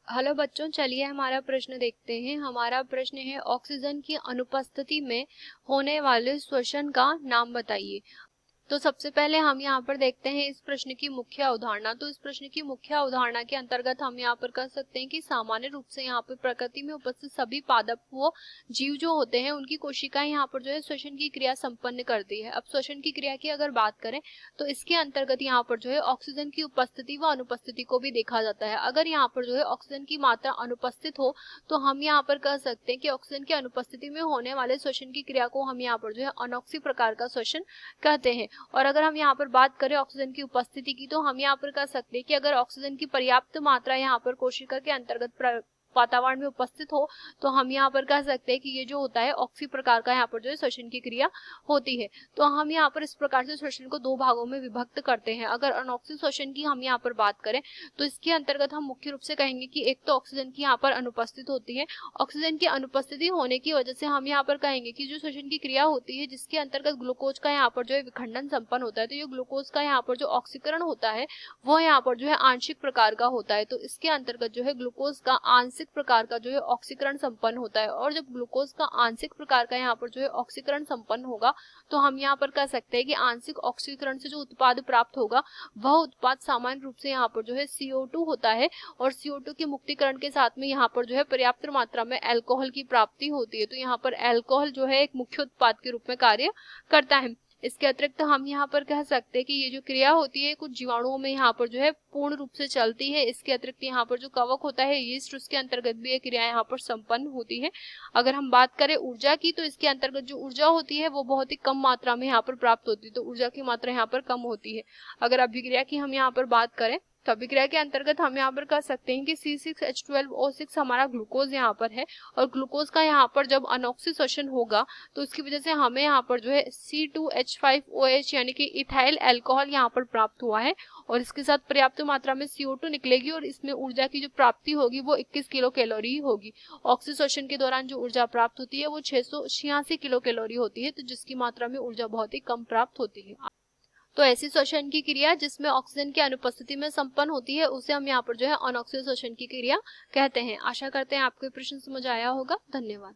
Hello बच्चों, चलिए हमारा प्रश्न देखते हैं। हमारा प्रश्न है ऑक्सीजन की अनुपस्थिति में होने वाले श्वसन का नाम बताइए। तो सबसे पहले हम यहाँ पर देखते हैं इस प्रश्न की मुख्य अवधारणा। तो इस प्रश्न की मुख्य अवधारणा के अंतर्गत हम यहाँ पर कह सकते हैं कि सामान्य रूप से यहाँ पर प्रकृति में उपस्थित सभी पादप वो जीव जो होते हैं उनकी कोशिकाएं यहाँ पर जो है श्वसन की क्रिया संपन्न करती है। अब श्वसन की क्रिया की अगर बात करें तो इसके अंतर्गत यहाँ पर जो है ऑक्सीजन की उपस्थिति व अनुपस्थिति को भी देखा जाता है। अगर यहाँ पर जो है ऑक्सीजन की मात्रा अनुपस्थित हो तो हम यहाँ पर कह सकते हैं कि ऑक्सीजन की अनुपस्थिति में होने वाले श्वसन की क्रिया को हम यहाँ पर जो है अनोक्सी प्रकार का श्वसन कहते हैं। और अगर हम यहाँ पर बात करें ऑक्सीजन की उपस्थिति की तो हम यहाँ पर कह सकते हैं कि अगर ऑक्सीजन की पर्याप्त मात्रा यहाँ पर कोशिका के अंतर्गत वातावरण में उपस्थित हो तो हम यहाँ पर कह सकते हैं कि ये जो होता है ऑक्सी प्रकार का यहाँ पर जो है श्वसन की क्रिया होती है। तो हम यहाँ पर इस प्रकार से श्वसन को दो भागों में विभक्त करते हैं। अगर अनोक्सी श्वसन की हम यहाँ पर बात करें तो इसके अंतर्गत हम मुख्य रूप से कहेंगे कि एक तो ऑक्सीजन की यहाँ पर अनुपस्थित होती है। ऑक्सीजन की अनुपस्थिति होने की वजह से हम यहाँ पर कहेंगे कि जो श्वसन की क्रिया होती है जिसके अंतर्गत ग्लूकोज का यहाँ पर जो है विखंडन संपन्न होता है, तो ये ग्लूकोज का यहाँ पर जो ऑक्सीकरण होता है वो यहाँ पर जो है आंशिक प्रकार का होता है। तो इसके अंतर्गत जो है ग्लूकोज का आंशिक प्रकार का जो है ऑक्सीकरण संपन्न होता है। और जब ग्लूकोज का आंशिक प्रकार का यहाँ पर जो है ऑक्सीकरण संपन्न होगा तो हम यहाँ पर कह सकते हैं कि आंशिक ऑक्सीकरण से जो उत्पाद प्राप्त होगा वह उत्पाद सामान्य रूप से यहाँ पर जो है CO2 होता है। और CO2 के मुक्तिकरण के साथ में यहाँ पर जो है पर्याप्त मात्रा में अल्कोहल की प्राप्ति होती है। तो यहाँ पर अल्कोहल जो है एक मुख्य उत्पाद के रूप में कार्य करता है। इसके अतिरिक्त हम यहाँ पर कह सकते हैं कि ये जो क्रिया होती है कुछ जीवाणुओं में यहाँ पर जो है पूर्ण रूप से चलती है। इसके अतिरिक्त यहाँ पर जो कवक होता है यीस्ट, उसके अंतर्गत भी ये क्रिया यहाँ पर संपन्न होती है। अगर हम बात करें ऊर्जा की तो इसके अंतर्गत जो ऊर्जा होती है वो बहुत ही कम मात्रा में यहाँ पर प्राप्त होती है। तो ऊर्जा की मात्रा यहाँ पर कम होती है। अगर अभिक्रिया की हम यहाँ पर बात करें तो अभिक्रिया के अंतर्गत हम यहाँ पर कह सकते हैं कि C6H12O6 हमारा ग्लूकोज यहाँ पर है। और ग्लूकोज का यहाँ पर जब अनोक्सी श्वसन होगा तो इसकी वजह से हमें यहाँ पर जो है C2H5OH यानी कि इथाइल अल्कोहल यहाँ पर प्राप्त हुआ है। और इसके साथ पर्याप्त मात्रा में CO2 निकलेगी और इसमें ऊर्जा की जो प्राप्ति होगी वो 21 किलो कैलोरी होगी। ऑक्सी श्वसन के दौरान जो ऊर्जा प्राप्त होती है वो 686 किलो कैलोरी होती है, तो जिसकी मात्रा में ऊर्जा बहुत ही कम प्राप्त होती है। तो ऐसी श्वसन की क्रिया जिसमें ऑक्सीजन की अनुपस्थिति में संपन्न होती है उसे हम यहाँ पर जो है अनोक्सी श्वसन की क्रिया कहते हैं। आशा करते हैं आपको प्रश्न समझ आया होगा। धन्यवाद।